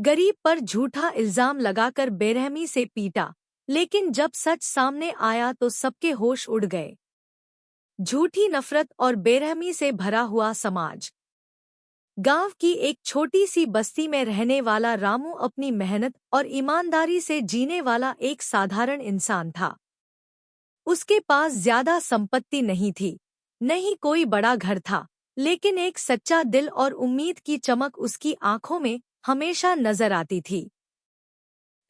गरीब पर झूठा इल्जाम लगाकर बेरहमी से पीटा, लेकिन जब सच सामने आया तो सबके होश उड़ गए। झूठी नफरत और बेरहमी से भरा हुआ समाज। गांव की एक छोटी सी बस्ती में रहने वाला रामू अपनी मेहनत और ईमानदारी से जीने वाला एक साधारण इंसान था। उसके पास ज्यादा संपत्ति नहीं थी, न ही कोई बड़ा घर था, लेकिन एक सच्चा दिल और उम्मीद की चमक उसकी आंखों में हमेशा नजर आती थी।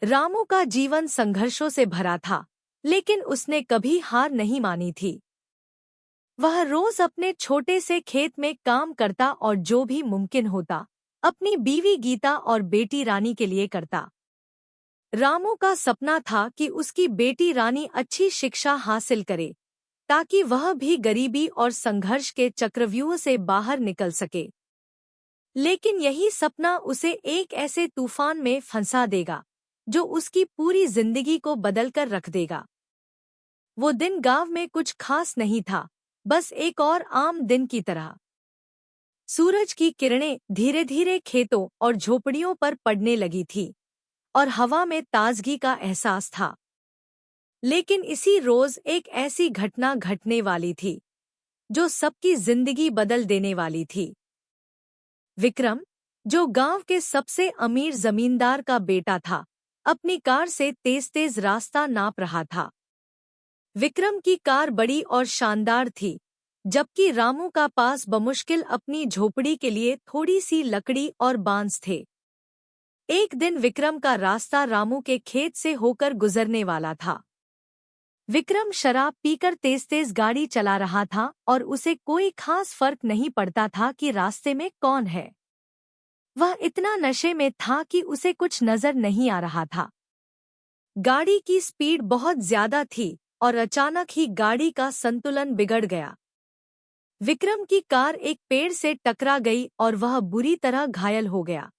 रामू का जीवन संघर्षों से भरा था, लेकिन उसने कभी हार नहीं मानी थी। वह रोज अपने छोटे से खेत में काम करता और जो भी मुमकिन होता, अपनी बीवी गीता और बेटी रानी के लिए करता। रामू का सपना था कि उसकी बेटी रानी अच्छी शिक्षा हासिल करे, ताकि वह भी गरीबी और संघर्ष के चक्रव्यूह से बाहर निकल सके। लेकिन यही सपना उसे एक ऐसे तूफान में फंसा देगा, जो उसकी पूरी जिंदगी को बदलकर रख देगा। वो दिन गांव में कुछ खास नहीं था, बस एक और आम दिन की तरह। सूरज की किरणें धीरे धीरे खेतों और झोपड़ियों पर पड़ने लगी थी, और हवा में ताजगी का एहसास था। लेकिन इसी रोज एक ऐसी घटना घटने वाली थी, जो सबकी जिंदगी बदल देने वाली थी। विक्रम, जो गांव के सबसे अमीर जमींदार का बेटा था, अपनी कार से तेज तेज रास्ता नाप रहा था। विक्रम की कार बड़ी और शानदार थी, जबकि रामू का पास बमुश्किल अपनी झोपड़ी के लिए थोड़ी सी लकड़ी और बांस थे। एक दिन विक्रम का रास्ता रामू के खेत से होकर गुजरने वाला था। विक्रम शराब पीकर तेज तेज गाड़ी चला रहा था और उसे कोई खास फर्क नहीं पड़ता था कि रास्ते में कौन है। वह इतना नशे में था कि उसे कुछ नजर नहीं आ रहा था। गाड़ी की स्पीड बहुत ज्यादा थी और अचानक ही गाड़ी का संतुलन बिगड़ गया। विक्रम की कार एक पेड़ से टकरा गई और वह बुरी तरह घायल हो गया।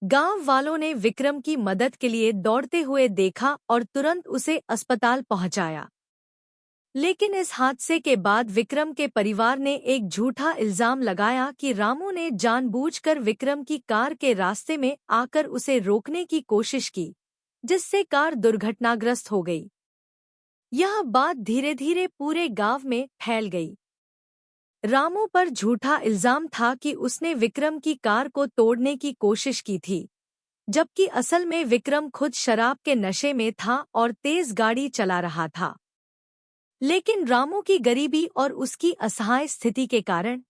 गांव वालों ने विक्रम की मदद के लिए दौड़ते हुए देखा और तुरंत उसे अस्पताल पहुंचाया। लेकिन इस हादसे के बाद विक्रम के परिवार ने एक झूठा इल्जाम लगाया कि रामू ने जानबूझकर विक्रम की कार के रास्ते में आकर उसे रोकने की कोशिश की, जिससे कार दुर्घटनाग्रस्त हो गई। यह बात धीरे धीरे पूरे गांव में फैल गई। रामू पर झूठा इल्जाम था कि उसने विक्रम की कार को तोड़ने की कोशिश की थी, जबकि असल में विक्रम खुद शराब के नशे में था और तेज गाड़ी चला रहा था। लेकिन रामू की गरीबी और उसकी असहाय स्थिति के कारण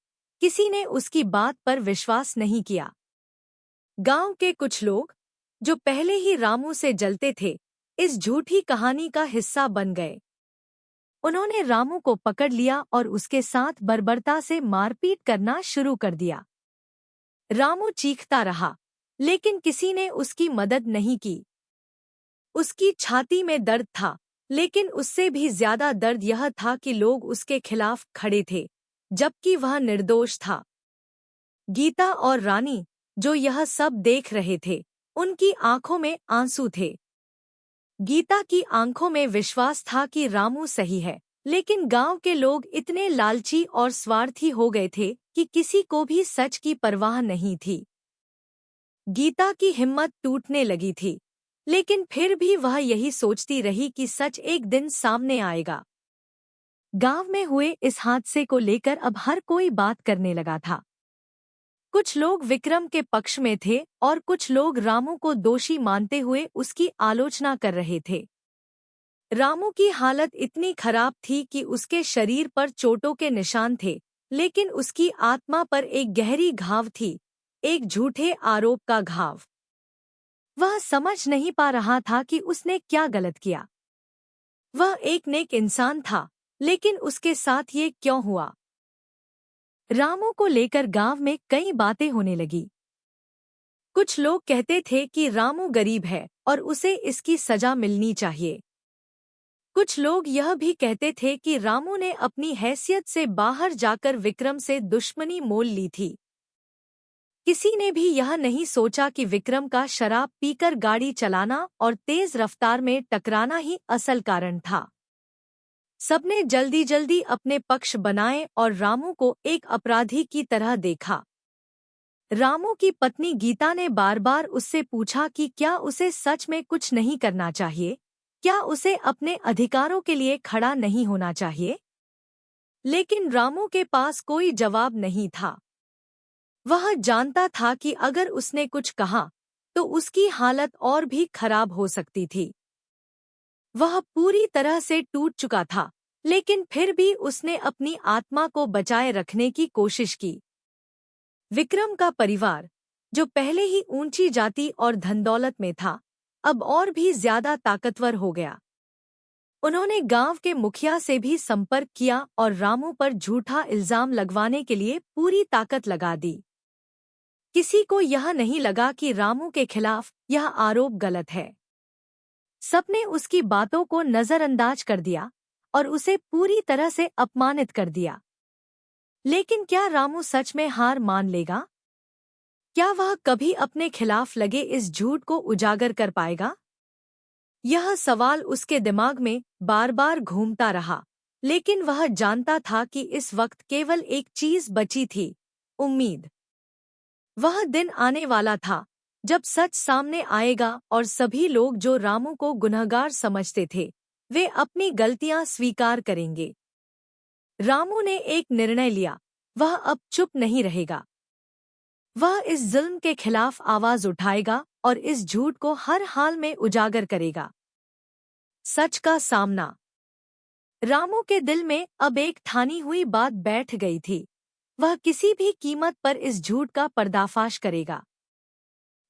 किसी ने उसकी बात पर विश्वास नहीं किया। गांव के कुछ लोग, जो पहले ही रामू से जलते थे, इस झूठी कहानी का हिस्सा बन गए। उन्होंने रामू को पकड़ लिया और उसके साथ बर्बरता से मारपीट करना शुरू कर दिया। रामू चीखता रहा, लेकिन किसी ने उसकी मदद नहीं की। उसकी छाती में दर्द था, लेकिन उससे भी ज्यादा दर्द यह था कि लोग उसके खिलाफ खड़े थे, जबकि वह निर्दोष था। गीता और रानी, जो यह सब देख रहे थे, उनकी आंखों में आंसू थे। गीता की आंखों में विश्वास था कि रामू सही है, लेकिन गांव के लोग इतने लालची और स्वार्थी हो गए थे कि किसी को भी सच की परवाह नहीं थी। गीता की हिम्मत टूटने लगी थी, लेकिन फिर भी वह यही सोचती रही कि सच एक दिन सामने आएगा। गांव में हुए इस हादसे को लेकर अब हर कोई बात करने लगा था। कुछ लोग विक्रम के पक्ष में थे और कुछ लोग रामू को दोषी मानते हुए उसकी आलोचना कर रहे थे। रामू की हालत इतनी खराब थी कि उसके शरीर पर चोटों के निशान थे, लेकिन उसकी आत्मा पर एक गहरी घाव थी, एक झूठे आरोप का घाव। वह समझ नहीं पा रहा था कि उसने क्या गलत किया। वह एक नेक इंसान था, लेकिन उसके साथ ये क्यों हुआ? रामू को लेकर गांव में कई बातें होने लगी। कुछ लोग कहते थे कि रामू गरीब है और उसे इसकी सजा मिलनी चाहिए। कुछ लोग यह भी कहते थे कि रामू ने अपनी हैसियत से बाहर जाकर विक्रम से दुश्मनी मोल ली थी। किसी ने भी यह नहीं सोचा कि विक्रम का शराब पीकर गाड़ी चलाना और तेज रफ्तार में टकराना ही असल कारण था। सबने जल्दी जल्दी अपने पक्ष बनाए और रामू को एक अपराधी की तरह देखा। रामू की पत्नी गीता ने बार बार उससे पूछा कि क्या उसे सच में कुछ नहीं करना चाहिए, क्या उसे अपने अधिकारों के लिए खड़ा नहीं होना चाहिए। लेकिन रामू के पास कोई जवाब नहीं था। वह जानता था कि अगर उसने कुछ कहा तो उसकी हालत और भी खराब हो सकती थी। वह पूरी तरह से टूट चुका था, लेकिन फिर भी उसने अपनी आत्मा को बचाए रखने की कोशिश की। विक्रम का परिवार, जो पहले ही ऊंची जाति और धनदौलत में था, अब और भी ज्यादा ताकतवर हो गया। उन्होंने गांव के मुखिया से भी संपर्क किया और रामू पर झूठा इल्जाम लगवाने के लिए पूरी ताकत लगा दी। किसी को यह नहीं लगा कि रामू के खिलाफ यह आरोप गलत है। सबने उसकी बातों को नजरअंदाज कर दिया और उसे पूरी तरह से अपमानित कर दिया। लेकिन क्या रामू सच में हार मान लेगा? क्या वह कभी अपने खिलाफ लगे इस झूठ को उजागर कर पाएगा? यह सवाल उसके दिमाग में बार बार घूमता रहा, लेकिन वह जानता था कि इस वक्त केवल एक चीज बची थी, उम्मीद। वह दिन आने वाला था जब सच सामने आएगा और सभी लोग जो रामू को गुनहगार समझते थे, वे अपनी गलतियां स्वीकार करेंगे। रामू ने एक निर्णय लिया, वह अब चुप नहीं रहेगा। वह इस जुल्म के खिलाफ आवाज उठाएगा और इस झूठ को हर हाल में उजागर करेगा। सच का सामना। रामू के दिल में अब एक ठानी हुई बात बैठ गई थी, वह किसी भी कीमत पर इस झूठ का पर्दाफाश करेगा।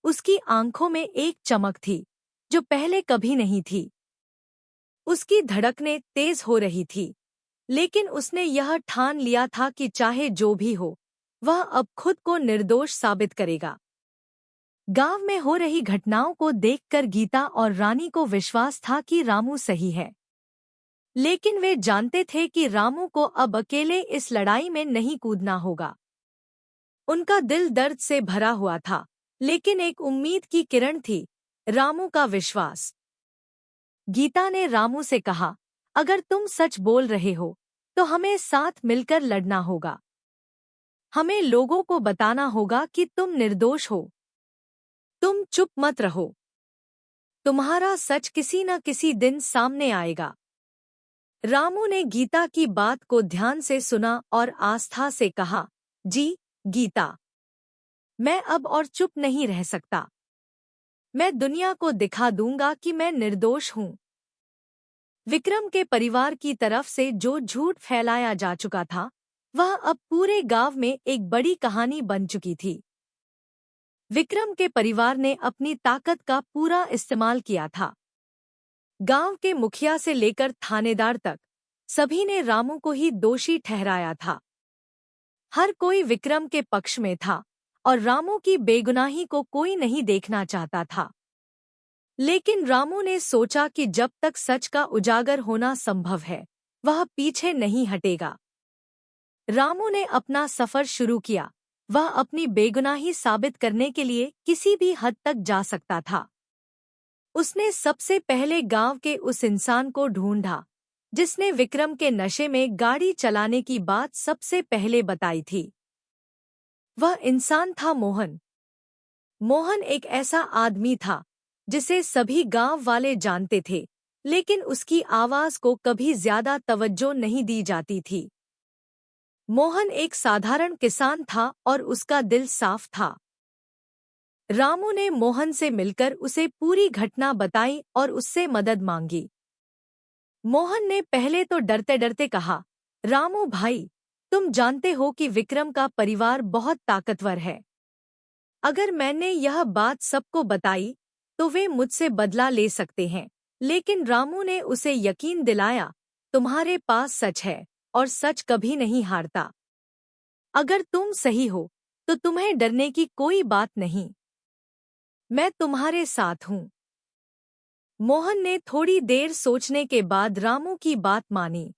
उसकी आंखों में एक चमक थी जो पहले कभी नहीं थी। उसकी धड़कनें तेज हो रही थी, लेकिन उसने यह ठान लिया था कि चाहे जो भी हो, वह अब खुद को निर्दोष साबित करेगा। गांव में हो रही घटनाओं को देखकर गीता और रानी को विश्वास था कि रामू सही है। लेकिन वे जानते थे कि रामू को अब अकेले इस लड़ाई में नहीं कूदना होगा। उनका दिल दर्द से भरा हुआ था, लेकिन एक उम्मीद की किरण थी, रामू का विश्वास। गीता ने रामू से कहा, अगर तुम सच बोल रहे हो तो हमें साथ मिलकर लड़ना होगा। हमें लोगों को बताना होगा कि तुम निर्दोष हो। तुम चुप मत रहो। तुम्हारा सच किसी न किसी दिन सामने आएगा। रामू ने गीता की बात को ध्यान से सुना और आस्था से कहा, जी, गीता, मैं अब और चुप नहीं रह सकता। मैं दुनिया को दिखा दूंगा कि मैं निर्दोष हूँ। विक्रम के परिवार की तरफ से जो झूठ फैलाया जा चुका था, वह अब पूरे गांव में एक बड़ी कहानी बन चुकी थी। विक्रम के परिवार ने अपनी ताकत का पूरा इस्तेमाल किया था। गांव के मुखिया से लेकर थानेदार तक सभी ने रामू को ही दोषी ठहराया था। हर कोई विक्रम के पक्ष में था और रामू की बेगुनाही को कोई नहीं देखना चाहता था। लेकिन रामू ने सोचा कि जब तक सच का उजागर होना संभव है, वह पीछे नहीं हटेगा। रामू ने अपना सफर शुरू किया। वह अपनी बेगुनाही साबित करने के लिए किसी भी हद तक जा सकता था। उसने सबसे पहले गांव के उस इंसान को ढूंढा जिसने विक्रम के नशे में गाड़ी चलाने की बात सबसे पहले बताई थी। वह इंसान था मोहन। मोहन एक ऐसा आदमी था जिसे सभी गांव वाले जानते थे, लेकिन उसकी आवाज को कभी ज्यादा तवज्जो नहीं दी जाती थी। मोहन एक साधारण किसान था और उसका दिल साफ था। रामू ने मोहन से मिलकर उसे पूरी घटना बताई और उससे मदद मांगी। मोहन ने पहले तो डरते डरते कहा, रामू भाई, तुम जानते हो कि विक्रम का परिवार बहुत ताकतवर है। अगर मैंने यह बात सबको बताई तो वे मुझसे बदला ले सकते हैं। लेकिन रामू ने उसे यकीन दिलाया, तुम्हारे पास सच है और सच कभी नहीं हारता। अगर तुम सही हो तो तुम्हें डरने की कोई बात नहीं। मैं तुम्हारे साथ हूँ। मोहन ने थोड़ी देर सोचने के बाद रामू की बात मानी।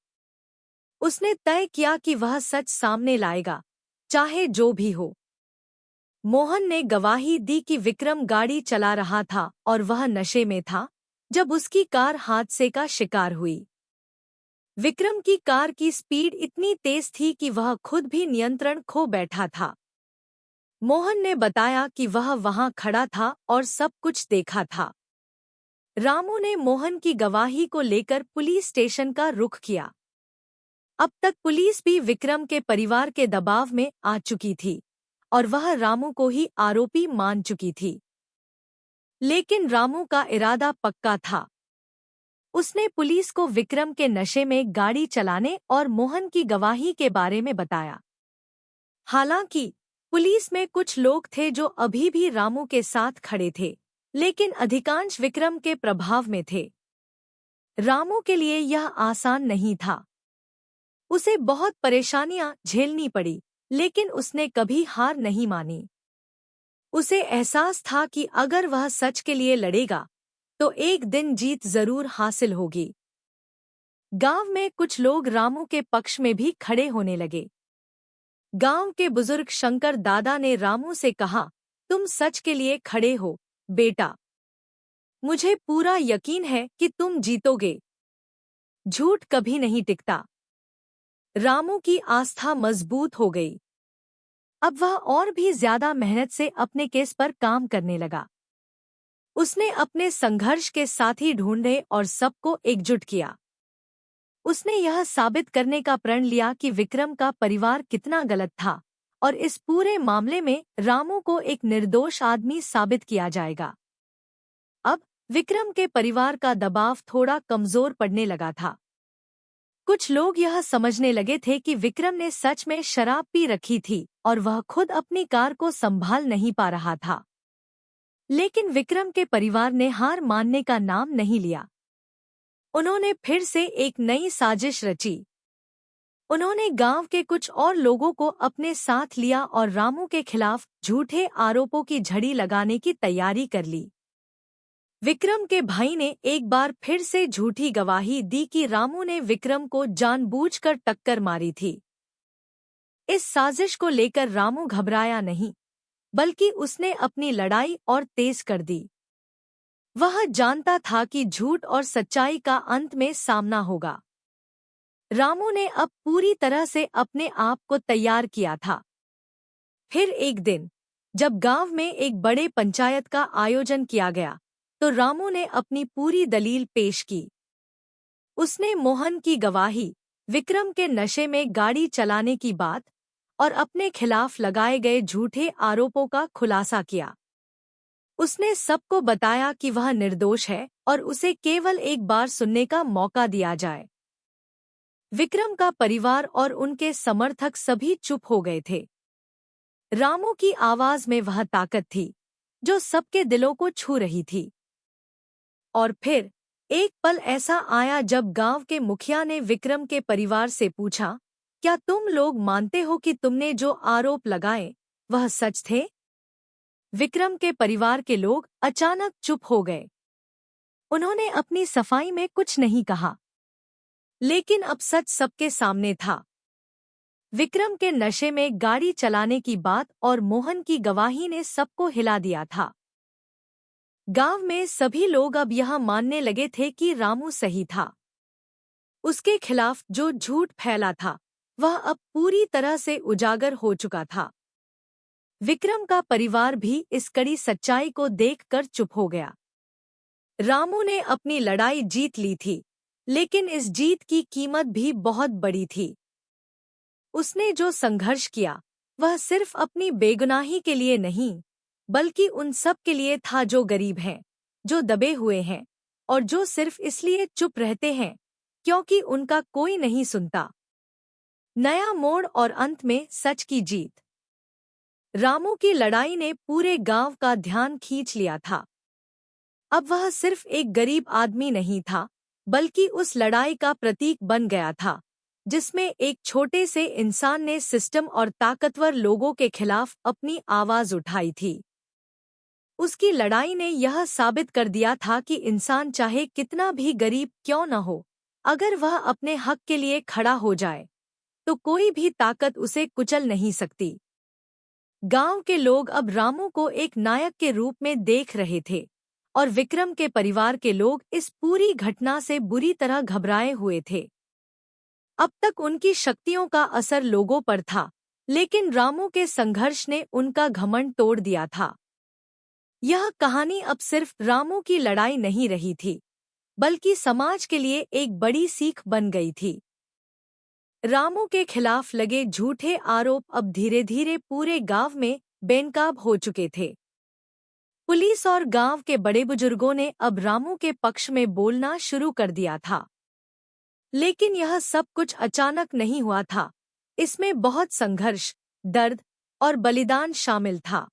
उसने तय किया कि वह सच सामने लाएगा, चाहे जो भी हो। मोहन ने गवाही दी कि विक्रम गाड़ी चला रहा था और वह नशे में था जब उसकी कार हादसे का शिकार हुई। विक्रम की कार की स्पीड इतनी तेज थी कि वह खुद भी नियंत्रण खो बैठा था। मोहन ने बताया कि वह वहां खड़ा था और सब कुछ देखा था। रामू ने मोहन की गवाही को लेकर पुलिस स्टेशन का रुख किया। अब तक पुलिस भी विक्रम के परिवार के दबाव में आ चुकी थी और वह रामू को ही आरोपी मान चुकी थी। लेकिन रामू का इरादा पक्का था। उसने पुलिस को विक्रम के नशे में गाड़ी चलाने और मोहन की गवाही के बारे में बताया। हालांकि पुलिस में कुछ लोग थे जो अभी भी रामू के साथ खड़े थे, लेकिन अधिकांश विक्रम के प्रभाव में थे। रामू के लिए यह आसान नहीं था। उसे बहुत परेशानियां झेलनी पड़ी, लेकिन उसने कभी हार नहीं मानी। उसे एहसास था कि अगर वह सच के लिए लड़ेगा तो एक दिन जीत जरूर हासिल होगी। गांव में कुछ लोग रामू के पक्ष में भी खड़े होने लगे। गांव के बुजुर्ग शंकर दादा ने रामू से कहा, तुम सच के लिए खड़े हो बेटा। मुझे पूरा यकीन है कि तुम जीतोगे। झूठ कभी नहीं टिकता। रामू की आस्था मजबूत हो गई। अब वह और भी ज्यादा मेहनत से अपने केस पर काम करने लगा। उसने अपने संघर्ष के साथी ढूंढे और सबको एकजुट किया। उसने यह साबित करने का प्रण लिया कि विक्रम का परिवार कितना गलत था और इस पूरे मामले में रामू को एक निर्दोष आदमी साबित किया जाएगा। अब विक्रम के परिवार का दबाव थोड़ा कमजोर पड़ने लगा था। कुछ लोग यह समझने लगे थे कि विक्रम ने सच में शराब पी रखी थी और वह खुद अपनी कार को संभाल नहीं पा रहा था। लेकिन विक्रम के परिवार ने हार मानने का नाम नहीं लिया। उन्होंने फिर से एक नई साजिश रची। उन्होंने गांव के कुछ और लोगों को अपने साथ लिया और रामू के खिलाफ झूठे आरोपों की झड़ी लगाने की तैयारी कर ली। विक्रम के भाई ने एक बार फिर से झूठी गवाही दी कि रामू ने विक्रम को जानबूझकर टक्कर मारी थी। इस साजिश को लेकर रामू घबराया नहीं, बल्कि उसने अपनी लड़ाई और तेज कर दी। वह जानता था कि झूठ और सच्चाई का अंत में सामना होगा। रामू ने अब पूरी तरह से अपने आप को तैयार किया था। फिर एक दिन जब गांव में एक बड़े पंचायत का आयोजन किया गया, तो रामू ने अपनी पूरी दलील पेश की। उसने मोहन की गवाही, विक्रम के नशे में गाड़ी चलाने की बात और अपने खिलाफ लगाए गए झूठे आरोपों का खुलासा किया। उसने सबको बताया कि वह निर्दोष है और उसे केवल एक बार सुनने का मौका दिया जाए। विक्रम का परिवार और उनके समर्थक सभी चुप हो गए थे। रामू की आवाज में वह ताकत थी जो सबके दिलों को छू रही थी। और फिर एक पल ऐसा आया जब गांव के मुखिया ने विक्रम के परिवार से पूछा, क्या तुम लोग मानते हो कि तुमने जो आरोप लगाए वह सच थे? विक्रम के परिवार के लोग अचानक चुप हो गए। उन्होंने अपनी सफाई में कुछ नहीं कहा, लेकिन अब सच सबके सामने था। विक्रम के नशे में गाड़ी चलाने की बात और मोहन की गवाही ने सबको हिला दिया था। गांव में सभी लोग अब यह मानने लगे थे कि रामू सही था। उसके खिलाफ जो झूठ फैला था वह अब पूरी तरह से उजागर हो चुका था। विक्रम का परिवार भी इस कड़ी सच्चाई को देखकर चुप हो गया। रामू ने अपनी लड़ाई जीत ली थी, लेकिन इस जीत की कीमत भी बहुत बड़ी थी। उसने जो संघर्ष किया वह सिर्फ अपनी बेगुनाही के लिए नहीं, बल्कि उन सब के लिए था जो गरीब हैं, जो दबे हुए हैं और जो सिर्फ इसलिए चुप रहते हैं क्योंकि उनका कोई नहीं सुनता। नया मोड़ और अंत में सच की जीत। रामू की लड़ाई ने पूरे गांव का ध्यान खींच लिया था। अब वह सिर्फ एक गरीब आदमी नहीं था, बल्कि उस लड़ाई का प्रतीक बन गया था जिसमें एक छोटे से इंसान ने सिस्टम और ताकतवर लोगों के खिलाफ अपनी आवाज उठाई थी। उसकी लड़ाई ने यह साबित कर दिया था कि इंसान चाहे कितना भी गरीब क्यों न हो, अगर वह अपने हक के लिए खड़ा हो जाए तो कोई भी ताकत उसे कुचल नहीं सकती। गांव के लोग अब रामू को एक नायक के रूप में देख रहे थे और विक्रम के परिवार के लोग इस पूरी घटना से बुरी तरह घबराए हुए थे। अब तक उनकी शक्तियों का असर लोगों पर था, लेकिन रामू के संघर्ष ने उनका घमंड तोड़ दिया था। यह कहानी अब सिर्फ रामू की लड़ाई नहीं रही थी, बल्कि समाज के लिए एक बड़ी सीख बन गई थी। रामू के खिलाफ लगे झूठे आरोप अब धीरे धीरे पूरे गांव में बेनकाब हो चुके थे। पुलिस और गांव के बड़े बुजुर्गों ने अब रामू के पक्ष में बोलना शुरू कर दिया था। लेकिन यह सब कुछ अचानक नहीं हुआ था। इसमें बहुत संघर्ष, दर्द और बलिदान शामिल था।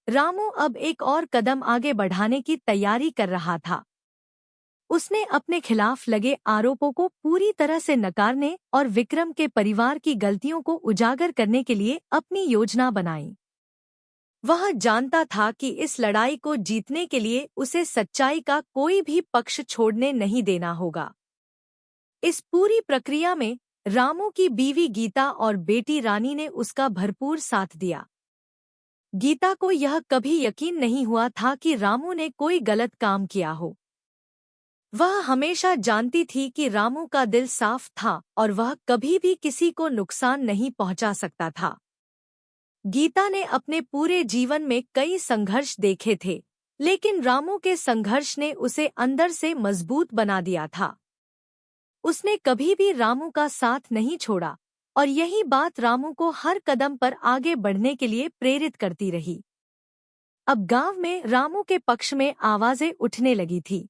रामू अब एक और कदम आगे बढ़ाने की तैयारी कर रहा था। उसने अपने खिलाफ लगे आरोपों को पूरी तरह से नकारने और विक्रम के परिवार की गलतियों को उजागर करने के लिए अपनी योजना बनाई। वह जानता था कि इस लड़ाई को जीतने के लिए उसे सच्चाई का कोई भी पक्ष छोड़ने नहीं देना होगा। इस पूरी प्रक्रिया में रामू की बीवी गीता और बेटी रानी ने उसका भरपूर साथ दिया। गीता को यह कभी यकीन नहीं हुआ था कि रामू ने कोई गलत काम किया हो। वह हमेशा जानती थी कि रामू का दिल साफ था और वह कभी भी किसी को नुकसान नहीं पहुंचा सकता था। गीता ने अपने पूरे जीवन में कई संघर्ष देखे थे, लेकिन रामू के संघर्ष ने उसे अंदर से मजबूत बना दिया था। उसने कभी भी रामू का साथ नहीं छोड़ा और यही बात रामू को हर कदम पर आगे बढ़ने के लिए प्रेरित करती रही। अब गांव में रामू के पक्ष में आवाजें उठने लगी थी।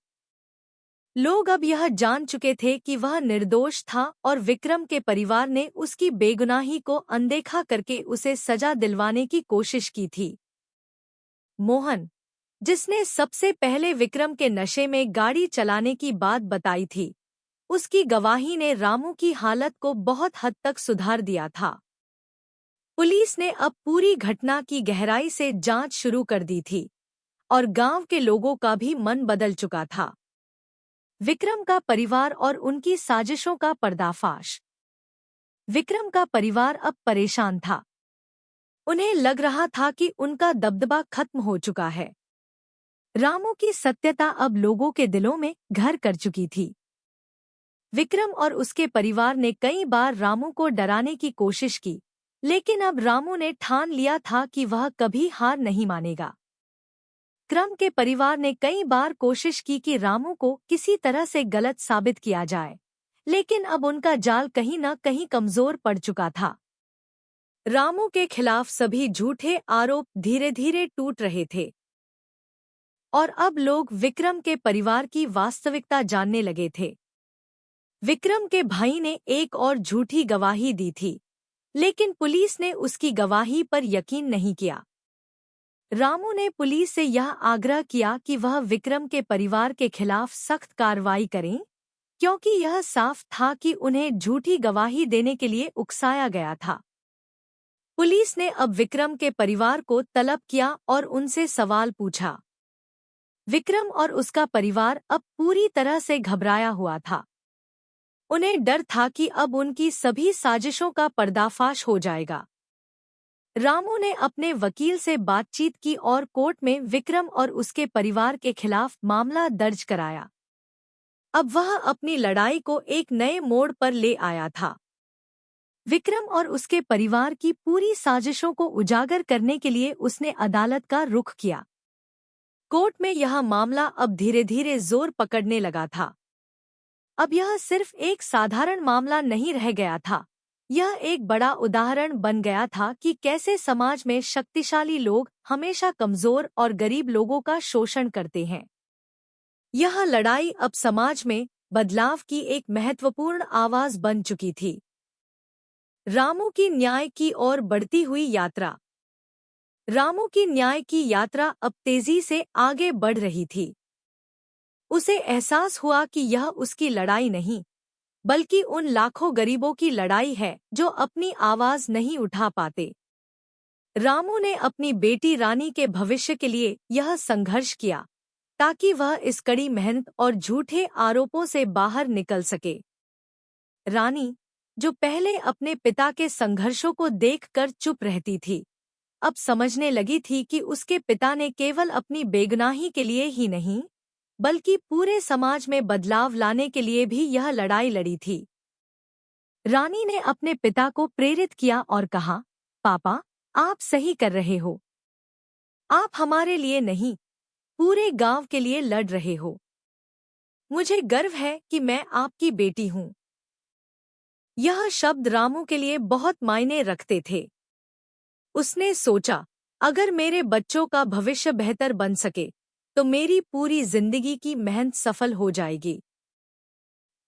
लोग अब यह जान चुके थे कि वह निर्दोष था और विक्रम के परिवार ने उसकी बेगुनाही को अनदेखा करके उसे सजा दिलवाने की कोशिश की थी। मोहन, जिसने सबसे पहले विक्रम के नशे में गाड़ी चलाने की बात बताई थी, उसकी गवाही ने रामू की हालत को बहुत हद तक सुधार दिया था। पुलिस ने अब पूरी घटना की गहराई से जांच शुरू कर दी थी और गांव के लोगों का भी मन बदल चुका था। विक्रम का परिवार और उनकी साजिशों का पर्दाफाश। विक्रम का परिवार अब परेशान था। उन्हें लग रहा था कि उनका दबदबा खत्म हो चुका है। रामू की सत्यता अब लोगों के दिलों में घर कर चुकी थी। विक्रम और उसके परिवार ने कई बार रामू को डराने की कोशिश की, लेकिन अब रामू ने ठान लिया था कि वह कभी हार नहीं मानेगा। विक्रम के परिवार ने कई बार कोशिश की कि रामू को किसी तरह से गलत साबित किया जाए, लेकिन अब उनका जाल कहीं न कहीं कमजोर पड़ चुका था। रामू के खिलाफ सभी झूठे आरोप धीरे धीरे टूट रहे थे और अब लोग विक्रम के परिवार की वास्तविकता जानने लगे थे। विक्रम के भाई ने एक और झूठी गवाही दी थी, लेकिन पुलिस ने उसकी गवाही पर यकीन नहीं किया। रामू ने पुलिस से यह आग्रह किया कि वह विक्रम के परिवार के खिलाफ सख्त कार्रवाई करें, क्योंकि यह साफ था कि उन्हें झूठी गवाही देने के लिए उकसाया गया था। पुलिस ने अब विक्रम के परिवार को तलब किया और उनसे सवाल पूछा। विक्रम और उसका परिवार अब पूरी तरह से घबराया हुआ था। उन्हें डर था कि अब उनकी सभी साजिशों का पर्दाफाश हो जाएगा। रामू ने अपने वकील से बातचीत की और कोर्ट में विक्रम और उसके परिवार के खिलाफ मामला दर्ज कराया। अब वह अपनी लड़ाई को एक नए मोड़ पर ले आया था। विक्रम और उसके परिवार की पूरी साजिशों को उजागर करने के लिए उसने अदालत का रुख किया। कोर्ट में यह मामला अब धीरे धीरे जोर पकड़ने लगा था। अब यह सिर्फ एक साधारण मामला नहीं रह गया था, यह एक बड़ा उदाहरण बन गया था कि कैसे समाज में शक्तिशाली लोग हमेशा कमजोर और गरीब लोगों का शोषण करते हैं। यह लड़ाई अब समाज में बदलाव की एक महत्वपूर्ण आवाज बन चुकी थी। रामू की न्याय की ओर बढ़ती हुई यात्रा। रामू की न्याय की यात्रा अब तेजी से आगे बढ़ रही थी। उसे एहसास हुआ कि यह उसकी लड़ाई नहीं, बल्कि उन लाखों गरीबों की लड़ाई है जो अपनी आवाज नहीं उठा पाते। रामू ने अपनी बेटी रानी के भविष्य के लिए यह संघर्ष किया, ताकि वह इस कड़ी मेहनत और झूठे आरोपों से बाहर निकल सके। रानी, जो पहले अपने पिता के संघर्षों को देखकर चुप रहती थी, अब समझने लगी थी कि उसके पिता ने केवल अपनी बेगुनाही के लिए ही नहीं, बल्कि पूरे समाज में बदलाव लाने के लिए भी यह लड़ाई लड़ी थी। रानी ने अपने पिता को प्रेरित किया और कहा, पापा, आप सही कर रहे हो। आप हमारे लिए नहीं, पूरे गांव के लिए लड़ रहे हो। मुझे गर्व है कि मैं आपकी बेटी हूँ। यह शब्द रामू के लिए बहुत मायने रखते थे। उसने सोचा, अगर मेरे बच्चों का भविष्य बेहतर बन सके तो मेरी पूरी जिंदगी की मेहनत सफल हो जाएगी।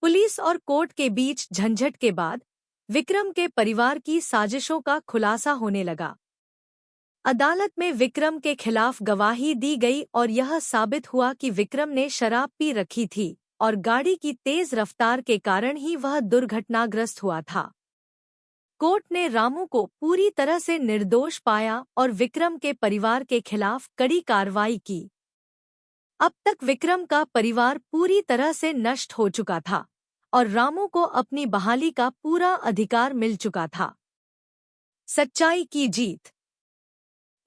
पुलिस और कोर्ट के बीच झंझट के बाद विक्रम के परिवार की साजिशों का खुलासा होने लगा। अदालत में विक्रम के खिलाफ गवाही दी गई और यह साबित हुआ कि विक्रम ने शराब पी रखी थी और गाड़ी की तेज रफ्तार के कारण ही वह दुर्घटनाग्रस्त हुआ था। कोर्ट ने रामू को पूरी तरह से निर्दोष पाया और विक्रम के परिवार के खिलाफ कड़ी कार्रवाई की। अब तक विक्रम का परिवार पूरी तरह से नष्ट हो चुका था और रामू को अपनी बहाली का पूरा अधिकार मिल चुका था। सच्चाई की जीत।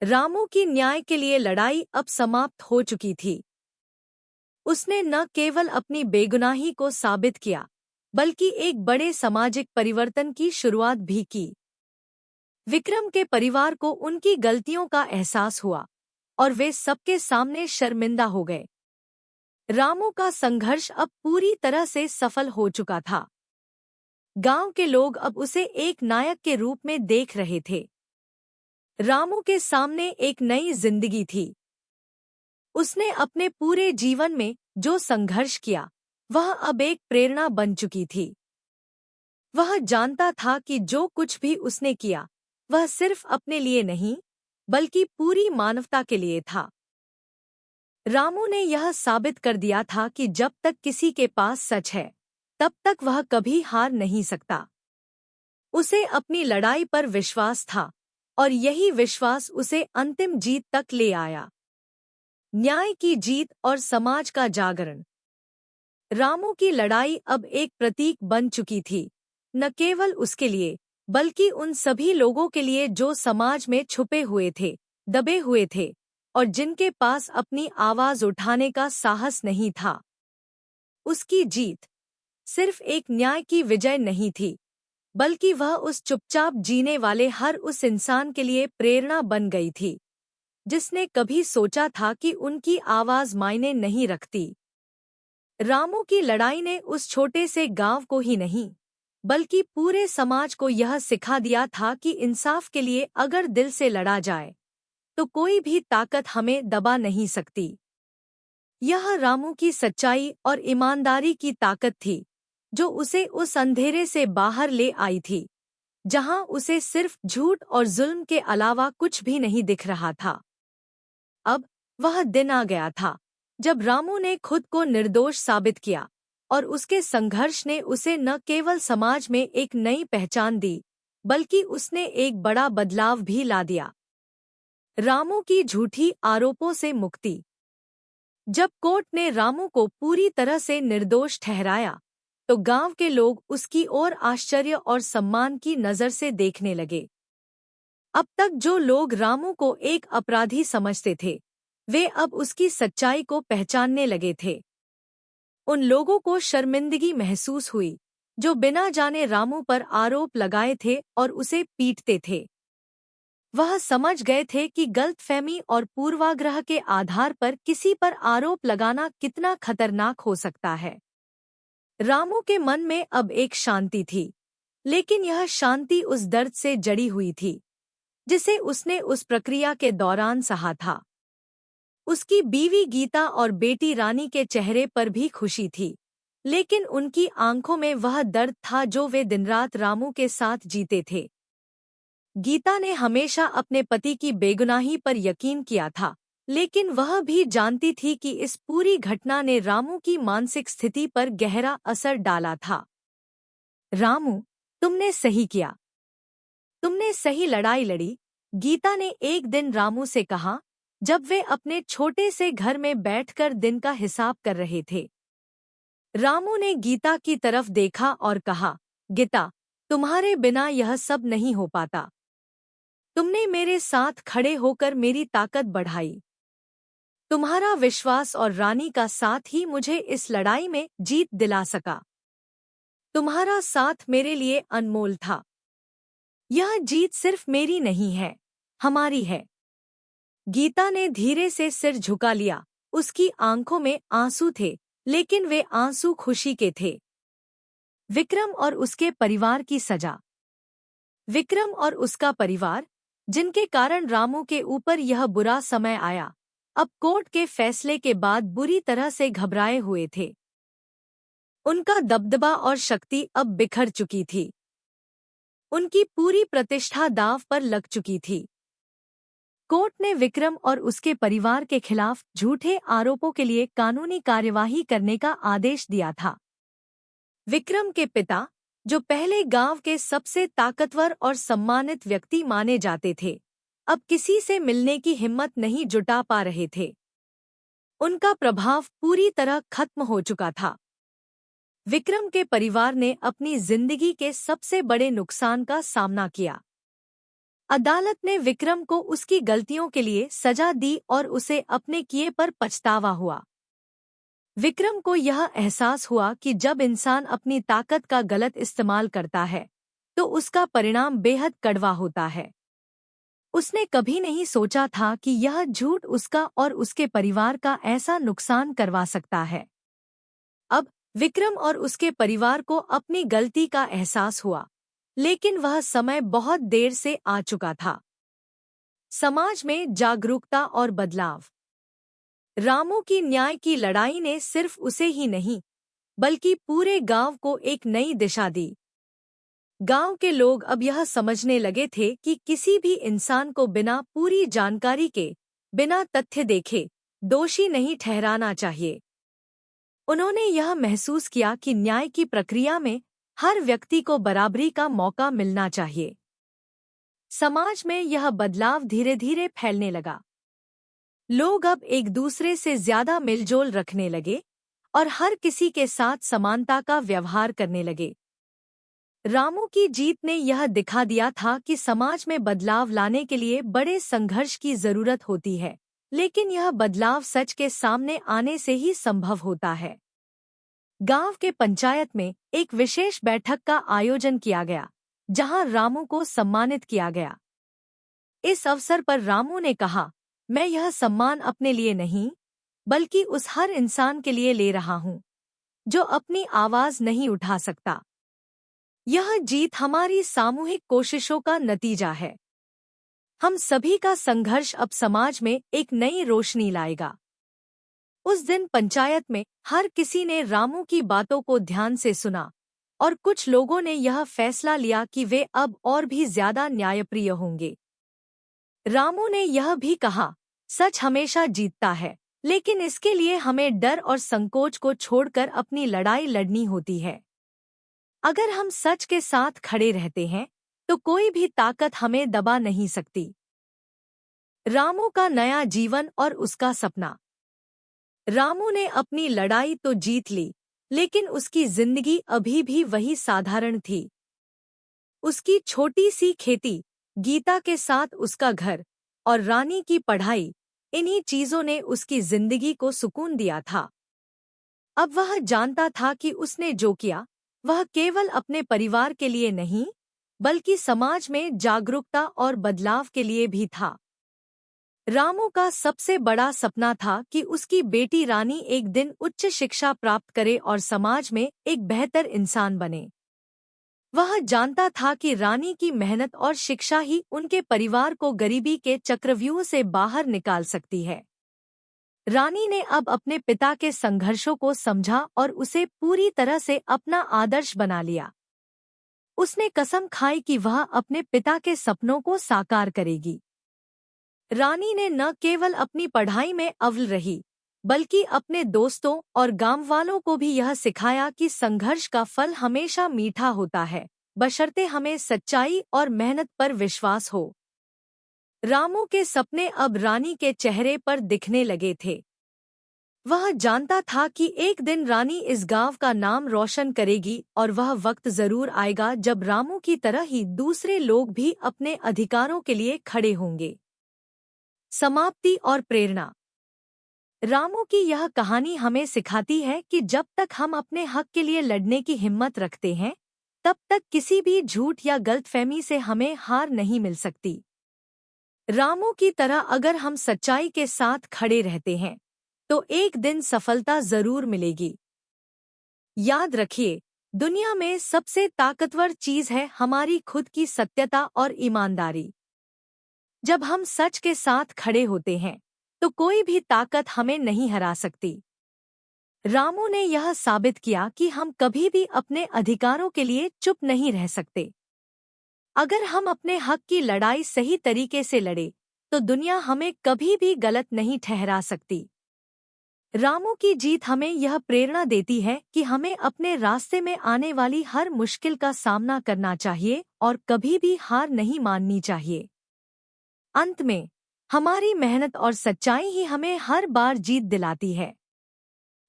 रामू की न्याय के लिए लड़ाई अब समाप्त हो चुकी थी। उसने न केवल अपनी बेगुनाही को साबित किया, बल्कि एक बड़े सामाजिक परिवर्तन की शुरुआत भी की। विक्रम के परिवार को उनकी गलतियों का एहसास हुआ और वे सबके सामने शर्मिंदा हो गए। रामू का संघर्ष अब पूरी तरह से सफल हो चुका था। गांव के लोग अब उसे एक नायक के रूप में देख रहे थे। रामू के सामने एक नई जिंदगी थी। उसने अपने पूरे जीवन में जो संघर्ष किया, वह अब एक प्रेरणा बन चुकी थी। वह जानता था कि जो कुछ भी उसने किया, वह सिर्फ अपने लिए नहीं, बल्कि पूरी मानवता के लिए था। रामू ने यह साबित कर दिया था कि जब तक किसी के पास सच है, तब तक वह कभी हार नहीं सकता। उसे अपनी लड़ाई पर विश्वास था और यही विश्वास उसे अंतिम जीत तक ले आया। न्याय की जीत और समाज का जागरण। रामू की लड़ाई अब एक प्रतीक बन चुकी थी, न केवल उसके लिए, बल्कि उन सभी लोगों के लिए जो समाज में छुपे हुए थे, दबे हुए थे और जिनके पास अपनी आवाज उठाने का साहस नहीं था। उसकी जीत सिर्फ एक न्याय की विजय नहीं थी, बल्कि वह उस चुपचाप जीने वाले हर उस इंसान के लिए प्रेरणा बन गई थी, जिसने कभी सोचा था कि उनकी आवाज मायने नहीं रखती। रामू की लड़ाई ने उस छोटे से गांव को ही नहीं, बल्कि पूरे समाज को यह सिखा दिया था कि इंसाफ के लिए अगर दिल से लड़ा जाए, तो कोई भी ताकत हमें दबा नहीं सकती। यह रामू की सच्चाई और ईमानदारी की ताकत थी, जो उसे उस अंधेरे से बाहर ले आई थी, जहां उसे सिर्फ झूठ और जुल्म के अलावा कुछ भी नहीं दिख रहा था। अब वह दिन आ गया था जब रामू ने खुद को निर्दोष साबित किया और उसके संघर्ष ने उसे न केवल समाज में एक नई पहचान दी, बल्कि उसने एक बड़ा बदलाव भी ला दिया। रामू की झूठी आरोपों से मुक्ति। जब कोर्ट ने रामू को पूरी तरह से निर्दोष ठहराया, तो गांव के लोग उसकी ओर आश्चर्य और सम्मान की नजर से देखने लगे। अब तक जो लोग रामू को एक अपराधी समझते थे, वे अब उसकी सच्चाई को पहचानने लगे थे। उन लोगों को शर्मिंदगी महसूस हुई, जो बिना जाने रामू पर आरोप लगाए थे और उसे पीटते थे। वह समझ गए थे कि गलतफहमी और पूर्वाग्रह के आधार पर किसी पर आरोप लगाना कितना खतरनाक हो सकता है। रामू के मन में अब एक शांति थी, लेकिन यह शांति उस दर्द से जड़ी हुई थी, जिसे उसने उस प्रक्रिया के दौरान सहा था। उसकी बीवी गीता और बेटी रानी के चेहरे पर भी खुशी थी, लेकिन उनकी आंखों में वह दर्द था जो वे दिनरात रामू के साथ जीते थे। गीता ने हमेशा अपने पति की बेगुनाही पर यकीन किया था, लेकिन वह भी जानती थी कि इस पूरी घटना ने रामू की मानसिक स्थिति पर गहरा असर डाला था। रामू, तुमने सही किया। तुमने सही लड़ाई लड़ी, गीता ने एक दिन रामू से कहा, जब वे अपने छोटे से घर में बैठकर दिन का हिसाब कर रहे थे। रामू ने गीता की तरफ देखा और कहा, गीता, तुम्हारे बिना यह सब नहीं हो पाता। तुमने मेरे साथ खड़े होकर मेरी ताकत बढ़ाई। तुम्हारा विश्वास और रानी का साथ ही मुझे इस लड़ाई में जीत दिला सका। तुम्हारा साथ मेरे लिए अनमोल था। यह जीत सिर्फ मेरी नहीं है, हमारी है। गीता ने धीरे से सिर झुका लिया। उसकी आंखों में आंसू थे, लेकिन वे आंसू खुशी के थे। विक्रम और उसके परिवार की सजा। विक्रम और उसका परिवार, जिनके कारण रामू के ऊपर यह बुरा समय आया, अब कोर्ट के फैसले के बाद बुरी तरह से घबराए हुए थे। उनका दबदबा और शक्ति अब बिखर चुकी थी। उनकी पूरी प्रतिष्ठा दांव पर लग चुकी थी। कोर्ट ने विक्रम और उसके परिवार के खिलाफ झूठे आरोपों के लिए कानूनी कार्यवाही करने का आदेश दिया था। विक्रम के पिता, जो पहले गांव के सबसे ताकतवर और सम्मानित व्यक्ति माने जाते थे, अब किसी से मिलने की हिम्मत नहीं जुटा पा रहे थे। उनका प्रभाव पूरी तरह खत्म हो चुका था। विक्रम के परिवार ने अपनी जिंदगी के सबसे बड़े नुकसान का सामना किया। अदालत ने विक्रम को उसकी गलतियों के लिए सजा दी और उसे अपने किए पर पछतावा हुआ। विक्रम को यह एहसास हुआ कि जब इंसान अपनी ताकत का गलत इस्तेमाल करता है, तो उसका परिणाम बेहद कड़वा होता है। उसने कभी नहीं सोचा था कि यह झूठ उसका और उसके परिवार का ऐसा नुकसान करवा सकता है। अब विक्रम और उसके परिवार को अपनी गलती का एहसास हुआ, लेकिन वह समय बहुत देर से आ चुका था। समाज में जागरूकता और बदलाव। रामू की न्याय की लड़ाई ने सिर्फ उसे ही नहीं, बल्कि पूरे गांव को एक नई दिशा दी। गांव के लोग अब यह समझने लगे थे कि किसी भी इंसान को बिना पूरी जानकारी के, बिना तथ्य देखे, दोषी नहीं ठहराना चाहिए। उन्होंने यह महसूस किया कि न्याय की प्रक्रिया में हर व्यक्ति को बराबरी का मौका मिलना चाहिए। समाज में यह बदलाव धीरे धीरे फैलने लगा। लोग अब एक दूसरे से ज्यादा मिलजोल रखने लगे और हर किसी के साथ समानता का व्यवहार करने लगे। रामू की जीत ने यह दिखा दिया था कि समाज में बदलाव लाने के लिए बड़े संघर्ष की जरूरत होती है, लेकिन यह बदलाव सच के सामने आने से ही संभव होता है। गांव के पंचायत में एक विशेष बैठक का आयोजन किया गया, जहां रामू को सम्मानित किया गया। इस अवसर पर रामू ने कहा, मैं यह सम्मान अपने लिए नहीं, बल्कि उस हर इंसान के लिए ले रहा हूं, जो अपनी आवाज नहीं उठा सकता। यह जीत हमारी सामूहिक कोशिशों का नतीजा है। हम सभी का संघर्ष अब समाज में एक नई रोशनी लाएगा। उस दिन पंचायत में हर किसी ने रामू की बातों को ध्यान से सुना और कुछ लोगों ने यह फैसला लिया कि वे अब और भी ज्यादा न्यायप्रिय होंगे। रामू ने यह भी कहा, सच हमेशा जीतता है, लेकिन इसके लिए हमें डर और संकोच को छोड़कर अपनी लड़ाई लड़नी होती है। अगर हम सच के साथ खड़े रहते हैं, तो कोई भी ताकत हमें दबा नहीं सकती। रामू का नया जीवन और उसका सपना। रामू ने अपनी लड़ाई तो जीत ली, लेकिन उसकी जिंदगी अभी भी वही साधारण थी। उसकी छोटी सी खेती, गीता के साथ उसका घर और रानी की पढ़ाई, इन्हीं चीजों ने उसकी जिंदगी को सुकून दिया था। अब वह जानता था कि उसने जो किया, वह केवल अपने परिवार के लिए नहीं, बल्कि समाज में जागरूकता और बदलाव के लिए भी था। रामू का सबसे बड़ा सपना था कि उसकी बेटी रानी एक दिन उच्च शिक्षा प्राप्त करे और समाज में एक बेहतर इंसान बने। वह जानता था कि रानी की मेहनत और शिक्षा ही उनके परिवार को गरीबी के चक्रव्यूह से बाहर निकाल सकती है। रानी ने अब अपने पिता के संघर्षों को समझा और उसे पूरी तरह से अपना आदर्श बना लिया। उसने कसम खाई कि वह अपने पिता के सपनों को साकार करेगी। रानी ने न केवल अपनी पढ़ाई में अव्वल रही, बल्कि अपने दोस्तों और गांव वालों को भी यह सिखाया कि संघर्ष का फल हमेशा मीठा होता है, बशर्ते हमें सच्चाई और मेहनत पर विश्वास हो। रामू के सपने अब रानी के चेहरे पर दिखने लगे थे। वह जानता था कि एक दिन रानी इस गांव का नाम रोशन करेगी और वह वक्त जरूर आएगा जब रामू की तरह ही दूसरे लोग भी अपने अधिकारों के लिए खड़े होंगे। समाप्ति और प्रेरणा। रामू की यह कहानी हमें सिखाती है कि जब तक हम अपने हक के लिए लड़ने की हिम्मत रखते हैं, तब तक किसी भी झूठ या गलतफहमी से हमें हार नहीं मिल सकती। रामू की तरह अगर हम सच्चाई के साथ खड़े रहते हैं तो एक दिन सफलता जरूर मिलेगी। याद रखिए, दुनिया में सबसे ताकतवर चीज है हमारी खुद की सत्यता और ईमानदारी। जब हम सच के साथ खड़े होते हैं तो कोई भी ताकत हमें नहीं हरा सकती। रामू ने यह साबित किया कि हम कभी भी अपने अधिकारों के लिए चुप नहीं रह सकते। अगर हम अपने हक की लड़ाई सही तरीके से लड़े तो दुनिया हमें कभी भी गलत नहीं ठहरा सकती। रामू की जीत हमें यह प्रेरणा देती है कि हमें अपने रास्ते में आने वाली हर मुश्किल का सामना करना चाहिए और कभी भी हार नहीं माननी चाहिए। अंत में, हमारी मेहनत और सच्चाई ही हमें हर बार जीत दिलाती है।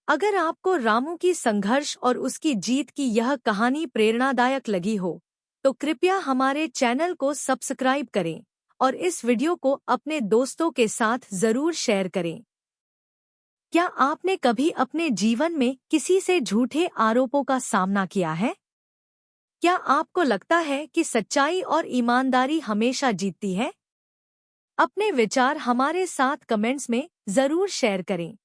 अगर आपको रामू की संघर्ष और उसकी जीत की यह कहानी प्रेरणादायक लगी हो तो कृपया हमारे चैनल को सब्सक्राइब करें और इस वीडियो को अपने दोस्तों के साथ जरूर शेयर करें। क्या आपने कभी अपने जीवन में किसी से झूठे आरोपों का सामना किया है? क्या आपको लगता है कि सच्चाई और ईमानदारी हमेशा जीतती है? अपने विचार हमारे साथ कमेंट्स में जरूर शेयर करें।